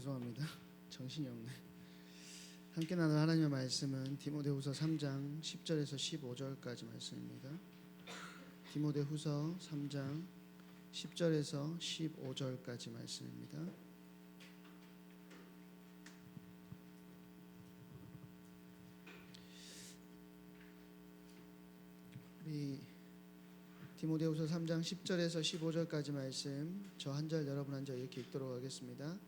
죄송합니다. 정신이 없네. 함께 나눌 하나님의 말씀은 디모데후서 3장 10절에서 15절까지 말씀입니다. 디모데후서 3장 10절에서 15절까지 말씀입니다. 우리 디모데후서 3장 10절에서 15절까지 말씀 저 한 절 여러분 한 절 이렇게 읽도록 하겠습니다.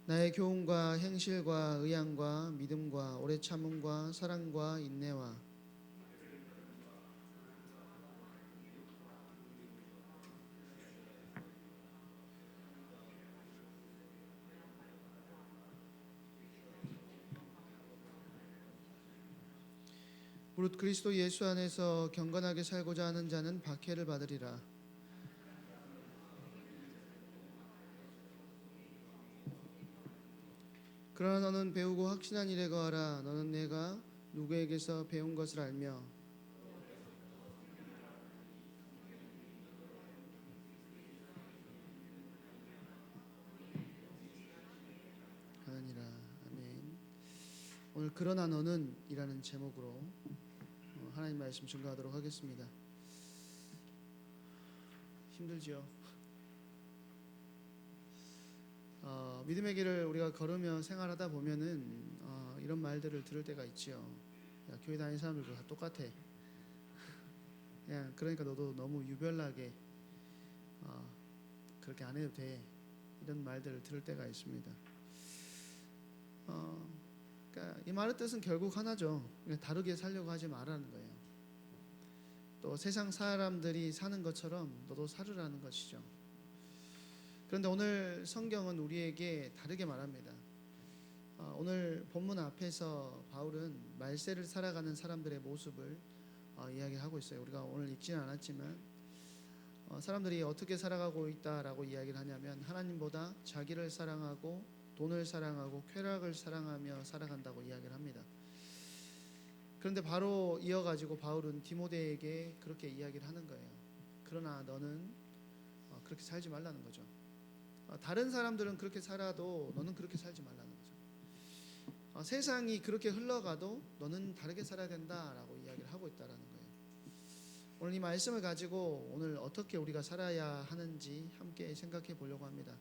나의 교훈과 행실과 의향과 믿음과 오래 참음과 사랑과 인내와 무릇 그리스도 예수 안에서 경건하게 살고자 하는 자는 박해를 받으리라. 그러나 너는 배우고 확신한 일에 거하라. 너는 내가 누구에게서 배운 것을 알며 하느니라. 아멘. 오늘 그러나 너는 이라는 제목으로 하나님 말씀 증거하도록 하겠습니다. 힘들지요? 믿음의 길을 우리가 걸으며 생활하다 보면은 이런 말들을 들을 때가 있지요. 야, 교회 다니는 사람들도 다 똑같아. 그냥 그러니까 너도 너무 유별나게 그렇게 안 해도 돼. 이런 말들을 들을 때가 있습니다. 그러니까 이 말의 뜻은 결국 하나죠. 그러니까 다르게 살려고 하지 말라는 거예요. 또 세상 사람들이 사는 것처럼 너도 살으라는 것이죠. 그런데 오늘 성경은 우리에게 다르게 말합니다. 오늘 본문 앞에서 바울은 말세를 살아가는 사람들의 모습을 이야기하고 있어요. 우리가 오늘 읽지는 않았지만 사람들이 어떻게 살아가고 있다라고 이야기를 하냐면 하나님보다 자기를 사랑하고 돈을 사랑하고 쾌락을 사랑하며 살아간다고 이야기를 합니다. 그런데 바로 이어가지고 바울은 디모데에게 그렇게 이야기를 하는 거예요. 그러나 너는 그렇게 살지 말라는 거죠. 다른 사람들은 그렇게 살아도 너는 그렇게 살지 말라는 거죠. 세상이 그렇게 흘러가도 너는 다르게 살아야 된다라고 이야기를 하고 있다라는 거예요. 오늘 이 말씀을 가지고 오늘 어떻게 우리가 살아야 하는지 함께 생각해 보려고 합니다.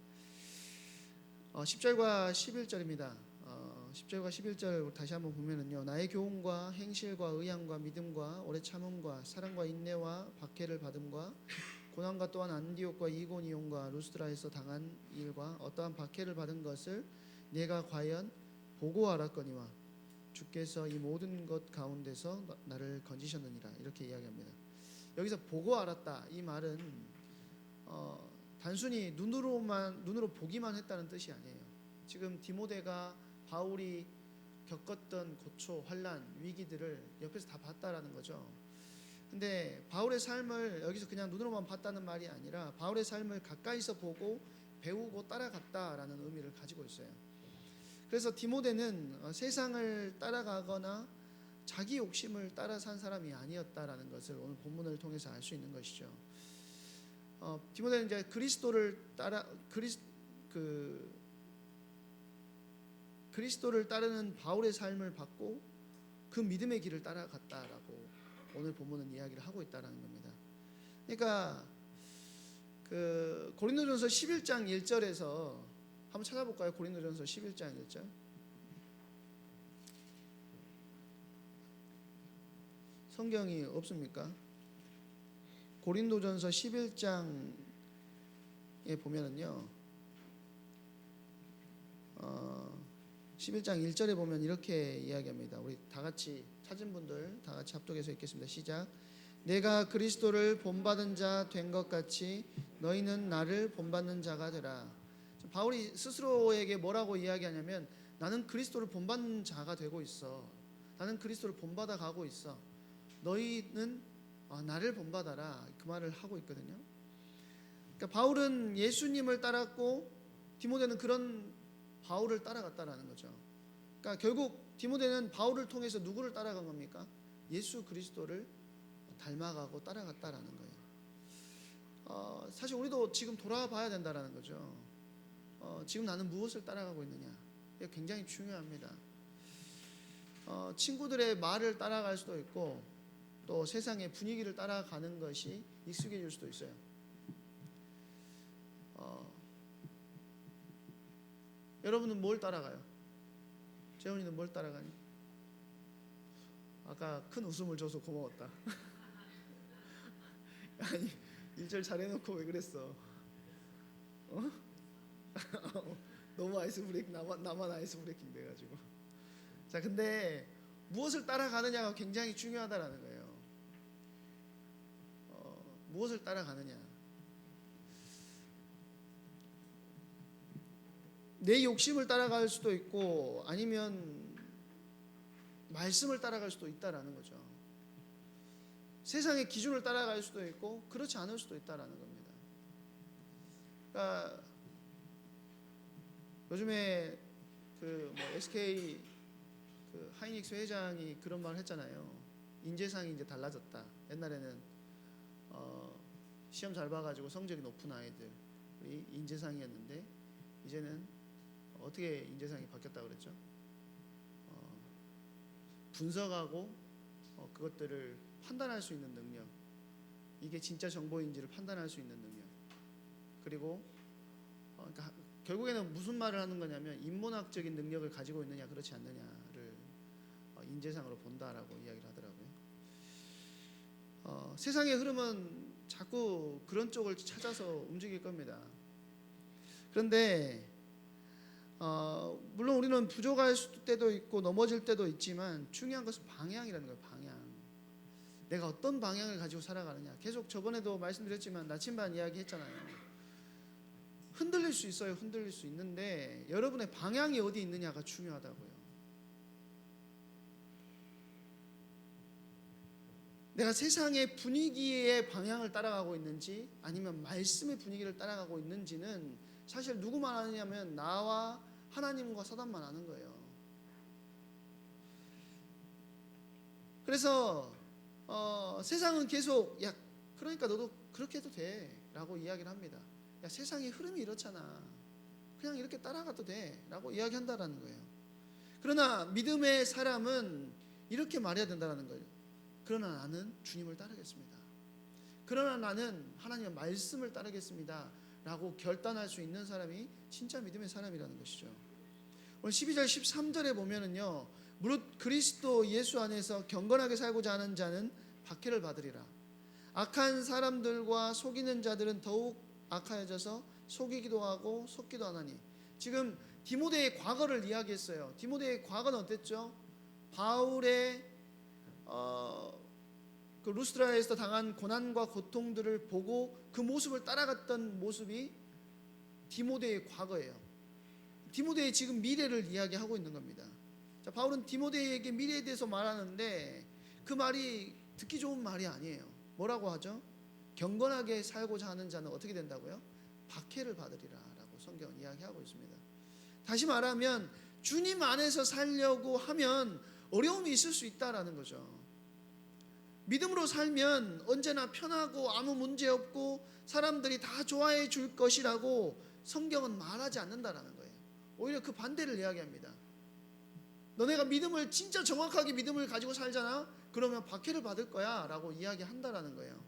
10절과 11절입니다. 10절과 11절 다시 한번 보면은요. 나의 교훈과 행실과 의향과 믿음과 오래 참음과 사랑과 인내와 박해를 받음과 고난과 또한 안디옥과 이고니온과 루스드라에서 당한 일과 어떠한 박해를 받은 것을 내가 과연 보고 알았거니와 주께서 이 모든 것 가운데서 나를 건지셨느니라. 이렇게 이야기합니다. 여기서 보고 알았다 이 말은 단순히 눈으로 보기만 했다는 뜻이 아니에요. 지금 디모데가 바울이 겪었던 고초, 환난, 위기들을 옆에서 다 봤다라는 거죠. 근데 바울의 삶을 여기서 그냥 눈으로만 봤다는 말이 아니라 바울의 삶을 가까이서 보고 배우고 따라갔다라는 의미를 가지고 있어요. 그래서 디모데는 세상을 따라가거나 자기 욕심을 따라 산 사람이 아니었다라는 것을 오늘 본문을 통해서 알 수 있는 것이죠. 디모데는 이제 그리스도를 따르는 바울의 삶을 받고 그 믿음의 길을 따라갔다라고 오늘 본문은 이야기를 하고 있다라는 겁니다. 그러니까 그 고린도전서 11장 1절에서 한번 찾아볼까요? 고린도전서 11장 1절. 성경이 없습니까? 고린도전서 11장에 보면은요. 11장 1절에 보면 이렇게 이야기합니다. 우리 다 같이 찾은 분들 다 같이 합독해서 읽겠습니다. 시작. 내가 그리스도를 본받은 자 된 것 같이 너희는 나를 본받는 자가 되라. 바울이 스스로에게 뭐라고 이야기하냐면 나는 그리스도를 본받는 자가 되고 있어. 나는 그리스도를 본받아 가고 있어. 너희는 나를 본받아라. 그 말을 하고 있거든요. 그러니까 바울은 예수님을 따랐고 디모데는 그런 바울을 따라갔다라는 거죠. 그러니까 결국 디모데는 바울을 통해서 누구를 따라간 겁니까? 예수 그리스도를 닮아가고 따라갔다라는 거예요. 사실 우리도 지금 돌아봐야 된다라는 거죠. 지금 나는 무엇을 따라가고 있느냐. 이게 굉장히 중요합니다. 친구들의 말을 따라갈 수도 있고 또 세상의 분위기를 따라가는 것이 익숙해질 수도 있어요. 여러분은 뭘 따라가요? 재훈이는 뭘 따라가니? 아까 큰 웃음을 줘서 고마웠다. 아니 1절 잘해놓고 왜 그랬어? 너무 아이스 브레이킹 나만 아이스 브레이킹 돼가지고. 자, 근데 무엇을 따라가느냐가 굉장히 중요하다라는 거예요. 무엇을 따라가느냐. 내 욕심을 따라갈 수도 있고 아니면 말씀을 따라갈 수도 있다라는 거죠. 세상의 기준을 따라갈 수도 있고 그렇지 않을 수도 있다라는 겁니다. 그러니까 요즘에 SK 하이닉스 회장이 그런 말을 했잖아요. 인재상이 이제 달라졌다. 옛날에는 시험 잘 봐가지고 성적이 높은 아이들이 인재상이었는데 이제는 어떻게 인재상이 바뀌었다고 그랬죠? 분석하고 그것들을 판단할 수 있는 능력, 이게 진짜 정보인지를 판단할 수 있는 능력, 그리고 그러니까 결국에는 무슨 말을 하는 거냐면 인문학적인 능력을 가지고 있느냐 그렇지 않느냐를 인재상으로 본다라고 이야기를 하더라고요. 세상의 흐름은 자꾸 그런 쪽을 찾아서 움직일 겁니다. 그런데 물론 우리는 부족할 때도 있고 넘어질 때도 있지만 중요한 것은 방향이라는 거예요. 방향. 내가 어떤 방향을 가지고 살아가느냐. 계속 저번에도 말씀드렸지만 나침반 이야기 했잖아요. 흔들릴 수 있어요. 흔들릴 수 있는데 여러분의 방향이 어디 있느냐가 중요하다고요. 내가 세상의 분위기의 방향을 따라가고 있는지 아니면 말씀의 분위기를 따라가고 있는지는 사실 누구만 아느냐면 나와 하나님과 사단만 아는 거예요. 그래서 세상은 계속 야 그러니까 너도 그렇게 해도 돼 라고 이야기를 합니다. 야 세상의 흐름이 이렇잖아. 그냥 이렇게 따라가도 돼 라고 이야기한다라는 거예요. 그러나 믿음의 사람은 이렇게 말해야 된다는 거예요. 그러나 나는 주님을 따르겠습니다. 그러나 나는 하나님의 말씀을 따르겠습니다 라고 결단할 수 있는 사람이 진짜 믿음의 사람이라는 것이죠. 오늘 12절 13절에 보면은요, 무릇 그리스도 예수 안에서 경건하게 살고자 하는 자는 박해를 받으리라. 악한 사람들과 속이는 자들은 더욱 악하여져서 속이기도 하고 속기도 하나니. 지금 디모데의 과거를 이야기했어요. 디모데의 과거는 어땠죠? 바울의 그 루스드라에서 당한 고난과 고통들을 보고 그 모습을 따라갔던 모습이 디모데의 과거예요. 디모데의 지금 미래를 이야기하고 있는 겁니다. 자, 바울은 디모데에게 미래에 대해서 말하는데 그 말이 듣기 좋은 말이 아니에요. 뭐라고 하죠? 경건하게 살고자 하는 자는 어떻게 된다고요? 박해를 받으리라 라고 성경은 이야기하고 있습니다. 다시 말하면 주님 안에서 살려고 하면 어려움이 있을 수 있다라는 거죠. 믿음으로 살면 언제나 편하고 아무 문제 없고 사람들이 다 좋아해 줄 것이라고 성경은 말하지 않는다라는 거예요. 오히려 그 반대를 이야기합니다. 너네가 믿음을 진짜 정확하게 믿음을 가지고 살잖아? 그러면 박해를 받을 거야 라고 이야기한다라는 거예요.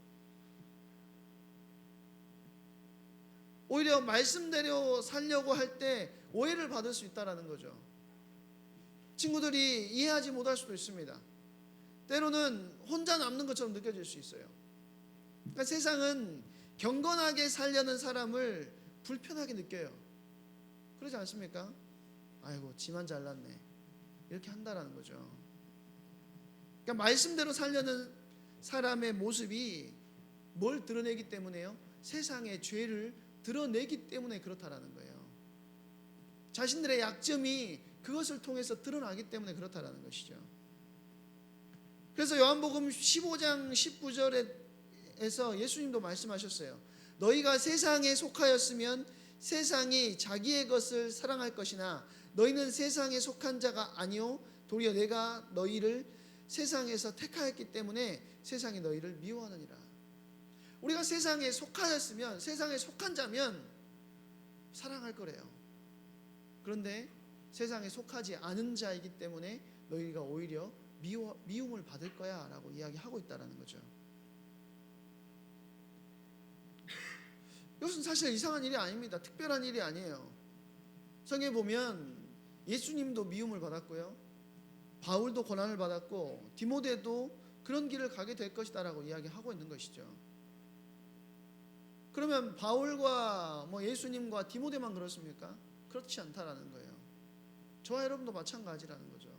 오히려 말씀대로 살려고 할 때 오해를 받을 수 있다라는 거죠. 친구들이 이해하지 못할 수도 있습니다. 때로는 혼자 남는 것처럼 느껴질 수 있어요. 그러니까 세상은 경건하게 살려는 사람을 불편하게 느껴요. 그러지 않습니까? 아이고 지만 잘났네 이렇게 한다라는 거죠. 그러니까 말씀대로 살려는 사람의 모습이 뭘 드러내기 때문에요? 세상의 죄를 드러내기 때문에 그렇다라는 거예요. 자신들의 약점이 그것을 통해서 드러나기 때문에 그렇다라는 것이죠. 그래서 요한복음 15장 19절에서 예수님도 말씀하셨어요. 너희가 세상에 속하였으면 세상이 자기의 것을 사랑할 것이나 너희는 세상에 속한 자가 아니요 도리어 내가 너희를 세상에서 택하였기 때문에 세상이 너희를 미워하느니라. 우리가 세상에 속하였으면 세상에 속한 자면 사랑할 거래요. 그런데 세상에 속하지 않은 자이기 때문에 너희가 오히려 미움을 받을 거야 라고 이야기하고 있다는 거죠. 이것은 사실 이상한 일이 아닙니다. 특별한 일이 아니에요. 성경에 보면 예수님도 미움을 받았고요, 바울도 고난을 받았고, 디모데도 그런 길을 가게 될 것이다 라고 이야기하고 있는 것이죠. 그러면 바울과 예수님과 디모데만 그렇습니까? 그렇지 않다라는 거예요. 저와 여러분도 마찬가지라는 거죠.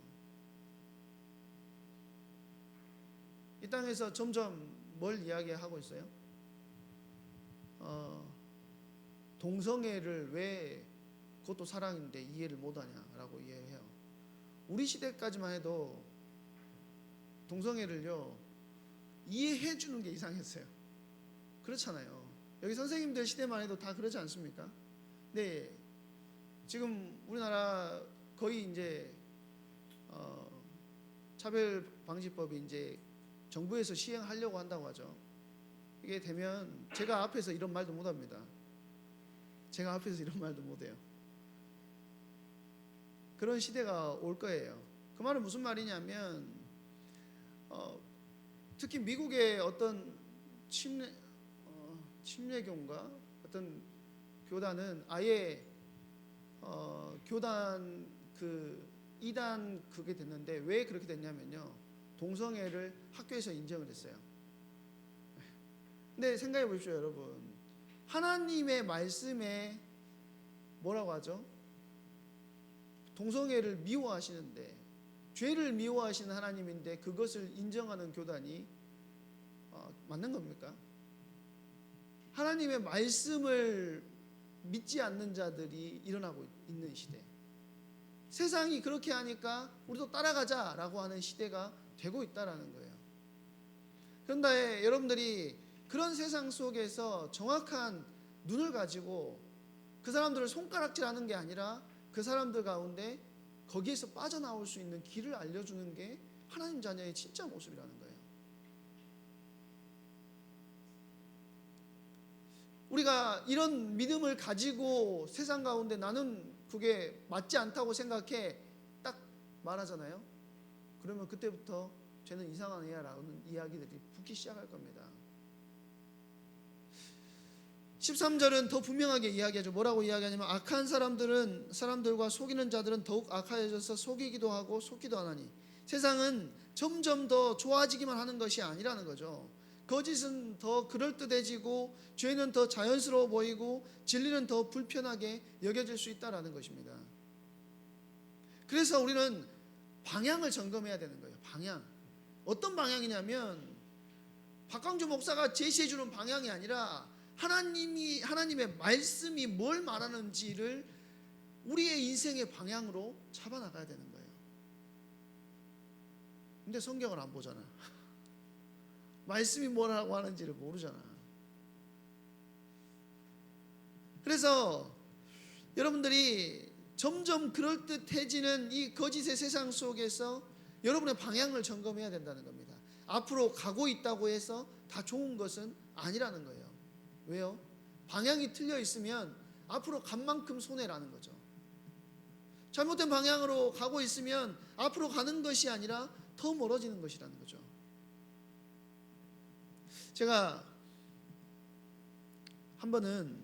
이 땅에서 점점 뭘 이야기하고 있어요? 동성애를 왜 그것도 사랑인데 이해를 못하냐라고 이해해요. 우리 시대까지만 해도 동성애를요 이해해 주는 게 이상했어요. 그렇잖아요. 여기 선생님들 시대만 해도 다 그렇지 않습니까? 네, 지금 우리나라 거의 이제 차별방지법이 이제 정부에서 시행하려고 한다고 하죠. 이게 되면 제가 앞에서 이런 말도 못합니다. 제가 앞에서 이런 말도 못해요. 그런 시대가 올 거예요. 그 말은 무슨 말이냐면 특히 미국의 어떤 침례교인가 어떤 교단은 아예 교단 이단 그게 됐는데, 왜 그렇게 됐냐면요, 동성애를 학교에서 인정을 했어요. 근데 생각해 보십시오 여러분, 하나님의 말씀에 뭐라고 하죠? 동성애를 미워하시는데, 죄를 미워하시는 하나님인데 그것을 인정하는 교단이 맞는 겁니까? 하나님의 말씀을 믿지 않는 자들이 일어나고 있는 시대, 세상이 그렇게 하니까 우리도 따라가자라고 하는 시대가 되고 있다라는 거예요. 그런데 여러분들이 그런 세상 속에서 정확한 눈을 가지고 그 사람들을 손가락질하는 게 아니라 그 사람들 가운데 거기에서 빠져나올 수 있는 길을 알려주는 게 하나님 자녀의 진짜 모습이라는 거예요. 우리가 이런 믿음을 가지고 세상 가운데 나는 그게 맞지 않다고 생각해 딱 말하잖아요. 그러면 그때부터 쟤는 이상한 애야 라는 이야기들이 붙기 시작할 겁니다. 13절은 더 분명하게 이야기하죠. 뭐라고 이야기하냐면, 악한 사람들과 속이는 자들은 더욱 악하여져서 속이기도 하고 속기도 하나니, 세상은 점점 더 좋아지기만 하는 것이 아니라는 거죠. 거짓은 더 그럴듯해지고 죄는 더 자연스러워 보이고 진리는 더 불편하게 여겨질 수 있다는 것입니다. 그래서 우리는 방향을 점검해야 되는 거예요. 방향. 어떤 방향이냐면 박광주 목사가 제시해주는 방향이 아니라 하나님의 말씀이 뭘 말하는지를 우리의 인생의 방향으로 잡아나가야 되는 거예요. 근데 성경을 안 보잖아. 말씀이 뭐라고 하는지를 모르잖아. 그래서 여러분들이 점점 그럴듯해지는 이 거짓의 세상 속에서 여러분의 방향을 점검해야 된다는 겁니다. 앞으로 가고 있다고 해서 다 좋은 것은 아니라는 거예요. 왜요? 방향이 틀려 있으면 앞으로 간 만큼 손해라는 거죠. 잘못된 방향으로 가고 있으면 앞으로 가는 것이 아니라 더 멀어지는 것이라는 거죠. 제가 한 번은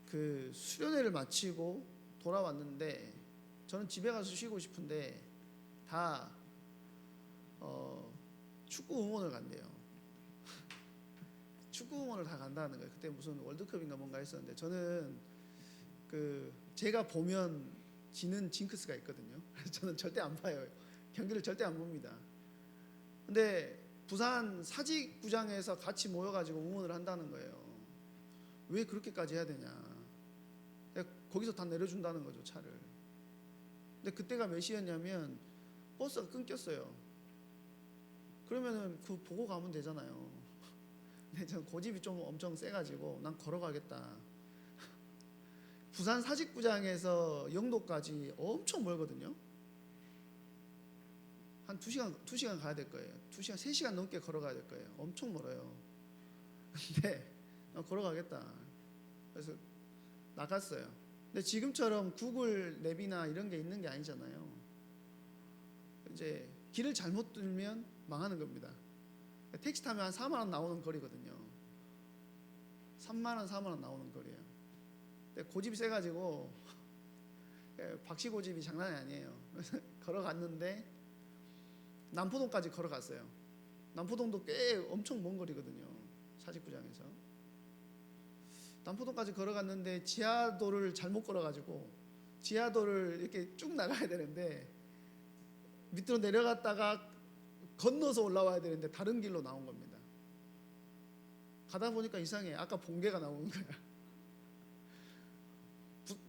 그 수련회를 마치고 돌아왔는데, 저는 집에 가서 쉬고 싶은데 다 축구 응원을 간대요. 축구 응원을 다 간다는 거예요. 그때 무슨 월드컵인가 뭔가 했었는데, 저는 제가 보면 지는 징크스가 있거든요. 그래서 저는 절대 안 봐요. 경기를 절대 안 봅니다. 근데 부산 사직구장에서 같이 모여가지고 응원을 한다는 거예요. 왜 그렇게까지 해야 되냐. 거기서 다 내려준다는 거죠, 차를. 근데 그때가 몇 시였냐면 버스가 끊겼어요. 그러면은 보고 가면 되잖아요. 근데 저는 고집이 좀 엄청 세가지고 난 걸어가겠다. 부산 사직구장에서 영도까지 엄청 멀거든요. 한 2시간 가야 될 거예요. 2시간, 3시간 넘게 걸어가야 될 거예요. 엄청 멀어요. 근데 걸어가겠다. 그래서 나갔어요. 근데 지금처럼 구글 맵이나 이런 게 있는 게 아니잖아요. 이제 길을 잘못 들면 망하는 겁니다. 택시 타면 한 4만 원 나오는 거리거든요. 3만 원, 4만 원 나오는 거리예요. 근데 고집이 세가지고 박씨 고집이 장난이 아니에요. 그래서 걸어갔는데 남포동까지 걸어갔어요. 남포동도 꽤 엄청 먼 거리거든요. 사직구장에서. 남포동까지 걸어갔는데 지하도를 잘못 걸어가지고 지하도를 이렇게 쭉 나가야 되는데 밑으로 내려갔다가 건너서 올라와야 되는데 다른 길로 나온 겁니다. 가다 보니까 이상해. 아까 본계가 나오는 거야.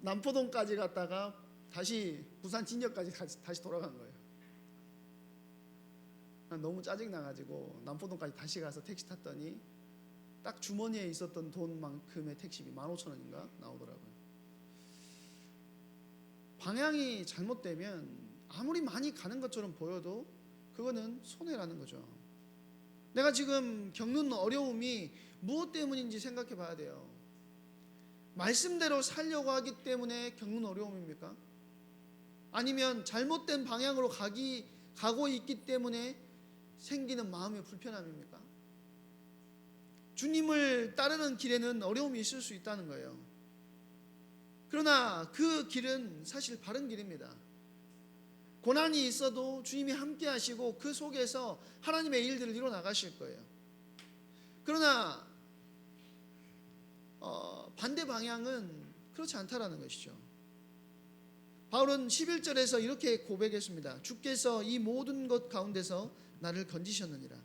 남포동까지 갔다가 다시 부산 진역까지 다시 돌아간 거예요. 너무 짜증나가지고 남포동까지 다시 가서 택시 탔더니 딱 주머니에 있었던 돈만큼의 택시비 15,000원인가 나오더라고요. 방향이 잘못되면 아무리 많이 가는 것처럼 보여도 그거는 손해라는 거죠. 내가 지금 겪는 어려움이 무엇 때문인지 생각해 봐야 돼요. 말씀대로 살려고 하기 때문에 겪는 어려움입니까? 아니면 잘못된 방향으로 가고 있기 때문에 생기는 마음의 불편함입니까? 주님을 따르는 길에는 어려움이 있을 수 있다는 거예요. 그러나 그 길은 사실 바른 길입니다. 고난이 있어도 주님이 함께 하시고 그 속에서 하나님의 일들을 이뤄 나가실 거예요. 그러나 반대 방향은 그렇지 않다라는 것이죠. 바울은 11절에서 이렇게 고백했습니다. 주께서 이 모든 것 가운데서 나를 건지셨느니라.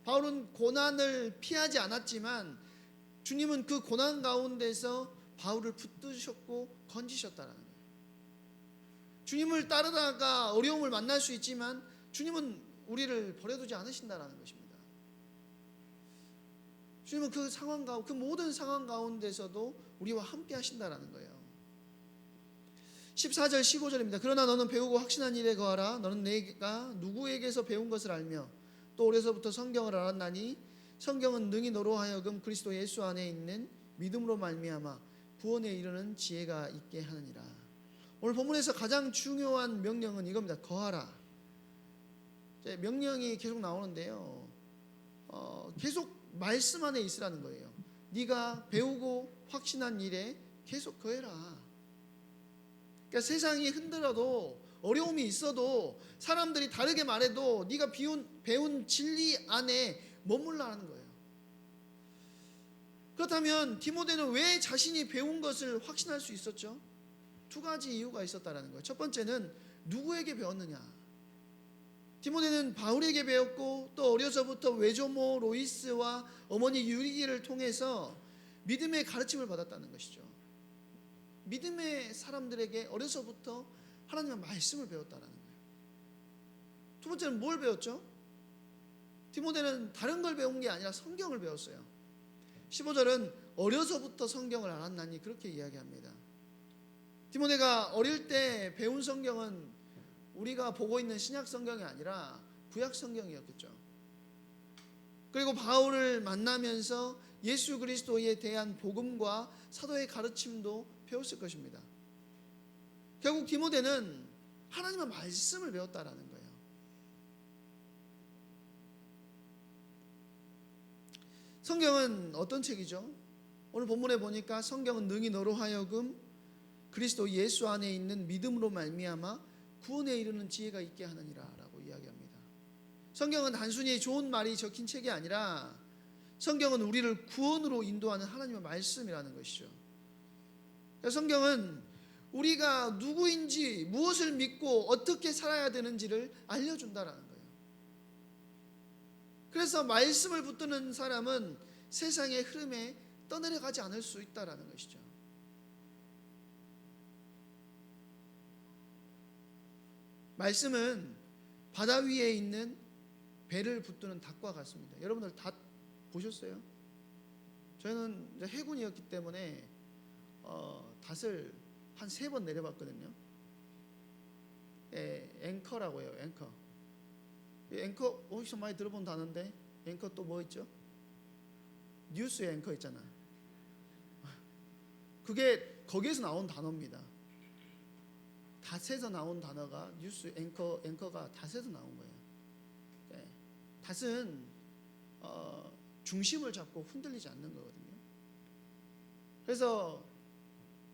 바울은 고난을 피하지 않았지만 주님은 그 고난 가운데서 바울을 붙드셨고 건지셨다라는 거예요. 주님을 따르다가 어려움을 만날 수 있지만 주님은 우리를 버려두지 않으신다라는 것입니다. 주님은 그 모든 상황 가운데서도 우리와 함께 하신다라는 거예요. 14절 15절입니다. 그러나 너는 배우고 확신한 일에 거하라. 너는 내가 누구에게서 배운 것을 알며 또 어려서부터 성경을 알았나니 성경은 능히 너로 하여금 그리스도 예수 안에 있는 믿음으로 말미암아 구원에 이르는 지혜가 있게 하느니라. 오늘 본문에서 가장 중요한 명령은 이겁니다. 거하라. 명령이 계속 나오는데요. 계속 말씀 안에 있으라는 거예요. 네가 배우고 확신한 일에 계속 거해라. 그러니까 세상이 흔들어도 어려움이 있어도 사람들이 다르게 말해도 네가 배운 진리 안에 머물라는 거예요. 그렇다면 디모데는 왜 자신이 배운 것을 확신할 수 있었죠? 두 가지 이유가 있었다는 거예요. 첫 번째는 누구에게 배웠느냐. 디모데는 바울에게 배웠고 또 어려서부터 외조모 로이스와 어머니 유리기를 통해서 믿음의 가르침을 받았다는 것이죠. 믿음의 사람들에게 어려서부터 하나님의 말씀을 배웠다는 거예요. 두 번째는 뭘 배웠죠? 디모데는 다른 걸 배운 게 아니라 성경을 배웠어요. 15절은 어려서부터 성경을 알았나니 그렇게 이야기합니다. 디모데가 어릴 때 배운 성경은 우리가 보고 있는 신약 성경이 아니라 구약 성경이었겠죠. 그리고 바울을 만나면서 예수 그리스도에 대한 복음과 사도의 가르침도 배웠을 것입니다. 결국 디모데는 하나님의 말씀을 배웠다라는 거예요. 성경은 어떤 책이죠? 오늘 본문에 보니까 성경은 능히 너로 하여금 그리스도 예수 안에 있는 믿음으로 말미암아 구원에 이르는 지혜가 있게 하느니라 라고 이야기합니다. 성경은 단순히 좋은 말이 적힌 책이 아니라 성경은 우리를 구원으로 인도하는 하나님의 말씀이라는 것이죠. 성경은 우리가 누구인지 무엇을 믿고 어떻게 살아야 되는지를 알려준다라는 거예요. 그래서 말씀을 붙드는 사람은 세상의 흐름에 떠내려가지 않을 수 있다라는 것이죠. 말씀은 바다 위에 있는 배를 붙드는 닭과 같습니다. 여러분들 닭 보셨어요? 저희는 이제 해군이었기 때문에 닷을 한 3번 내려봤거든요. 앵커라고 해요. 앵커 어디서 많이 들어본 단어인데 앵커 또 뭐 있죠? 뉴스에 앵커 있잖아. 그게 거기에서 나온 단어입니다. 닷에서 나온 단어가 뉴스 앵커가 닷에서 나온 거예요. 네. 닷은 중심을 잡고 흔들리지 않는 거거든요. 그래서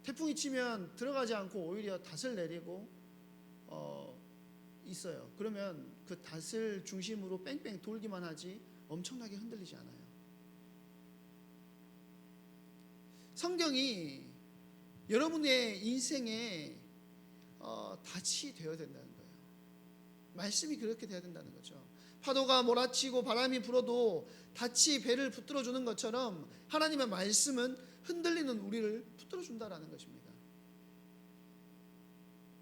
태풍이 치면 들어가지 않고 오히려 닷을 내리고 있어요. 그러면 그 닷을 중심으로 뺑뺑 돌기만 하지 엄청나게 흔들리지 않아요. 성경이 여러분의 인생에 닷이 되어야 된다는 거예요. 말씀이 그렇게 되어야 된다는 거죠. 파도가 몰아치고 바람이 불어도 닷이 배를 붙들어 주는 것처럼 하나님의 말씀은 흔들리는 우리를 붙들어 준다라는 것입니다.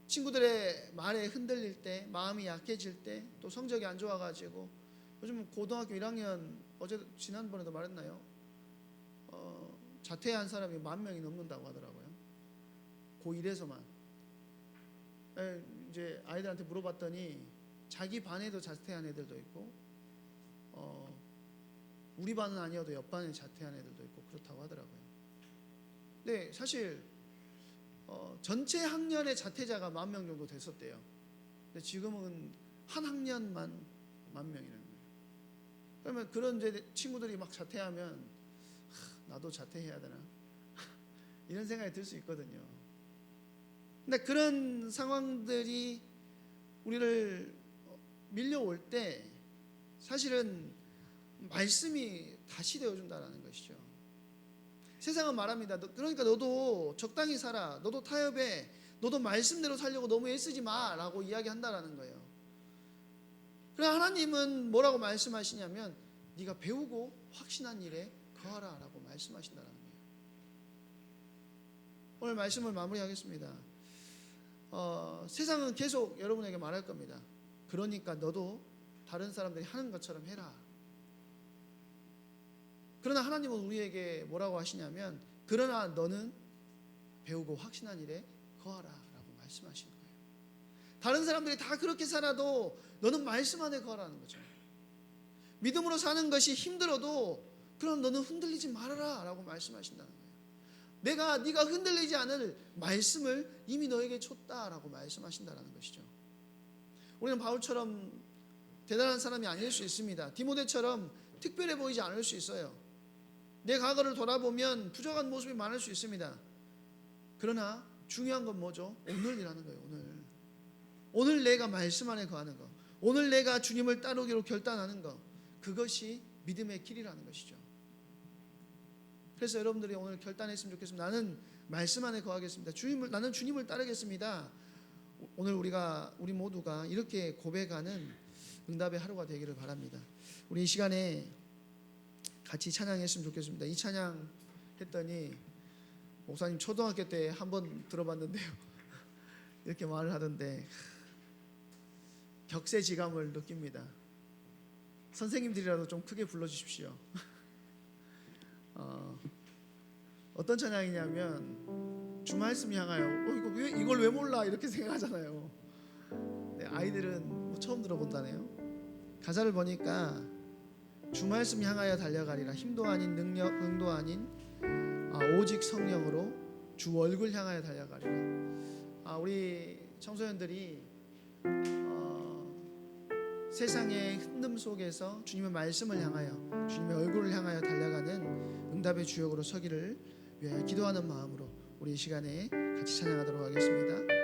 친구들의 말에 흔들릴 때, 마음이 약해질 때, 또 성적이 안 좋아가지고 요즘 고등학교 1학년 지난번에도 말했나요? 자퇴한 사람이 10,000명이 넘는다고 하더라고요. 고1에서만. 이제 아이들한테 물어봤더니 자기 반에도 자퇴한 애들도 있고, 우리 반은 아니어도 옆 반에 자퇴한 애들도 있고 그렇다고 하더라고요. 근데 사실 전체 학년의 자퇴자가 10,000명 정도 됐었대요. 근데 지금은 한 학년만 10,000명이라는 거예요. 그러면 그런 이제 친구들이 막 자퇴하면 나도 자퇴해야 되나 이런 생각이 들 수 있거든요. 근데 그런 상황들이 우리를 밀려올 때 사실은 말씀이 다시 되어준다는 것이죠. 세상은 말합니다. 그러니까 너도 적당히 살아. 너도 타협해. 너도 말씀대로 살려고 너무 애쓰지 마 라고 이야기한다라는 거예요. 그러나 하나님은 뭐라고 말씀하시냐면 네가 배우고 확신한 일에 거하라 라고 말씀하신다는 거예요. 오늘 말씀을 마무리하겠습니다. 세상은 계속 여러분에게 말할 겁니다. 그러니까 너도 다른 사람들이 하는 것처럼 해라. 그러나 하나님은 우리에게 뭐라고 하시냐면 그러나 너는 배우고 확신한 일에 거하라 라고 말씀하시는 거예요. 다른 사람들이 다 그렇게 살아도 너는 말씀 안에 거하라는 거죠. 믿음으로 사는 것이 힘들어도 그럼 너는 흔들리지 말아라 라고 말씀하신다는 거예요. 네가 흔들리지 않을 말씀을 이미 너에게 줬다라고 말씀하신다는 것이죠. 우리는 바울처럼 대단한 사람이 아닐 수 있습니다. 디모데처럼 특별해 보이지 않을 수 있어요. 내 과거를 돌아보면 부족한 모습이 많을 수 있습니다. 그러나 중요한 건 뭐죠? 오늘이라는 거예요. 오늘 내가 말씀 안에 거하는 거, 오늘 내가 주님을 따르기로 결단하는 거, 그것이 믿음의 길이라는 것이죠. 그래서 여러분들이 오늘 결단했으면 좋겠습니다. 나는 말씀 안에 거하겠습니다. 나는 주님을 따르겠습니다. 오늘 우리 모두가 이렇게 고백하는 응답의 하루가 되기를 바랍니다. 우리 이 시간에 같이 찬양했으면 좋겠습니다. 이 찬양 했더니 목사님 초등학교 때 한번 들어봤는데요. 이렇게 말을 하던데 격세지감을 느낍니다. 선생님들이라도 좀 크게 불러주십시오. 어떤 찬양이냐면 주말씀 향하여 이걸 왜 몰라 이렇게 생각하잖아요. 네, 아이들은 처음 들어본다네요. 가사를 보니까 주말씀 향하여 달려가리라. 힘도 아닌 능도 아닌 오직 성령으로 주 얼굴 향하여 달려가리라. 우리 청소년들이 세상의 흔듦 속에서 주님의 말씀을 향하여 주님의 얼굴을 향하여 달려가는 응답의 주역으로 서기를 위하여 기도하는 마음으로 우리 이 시간에 같이 찬양하도록 하겠습니다.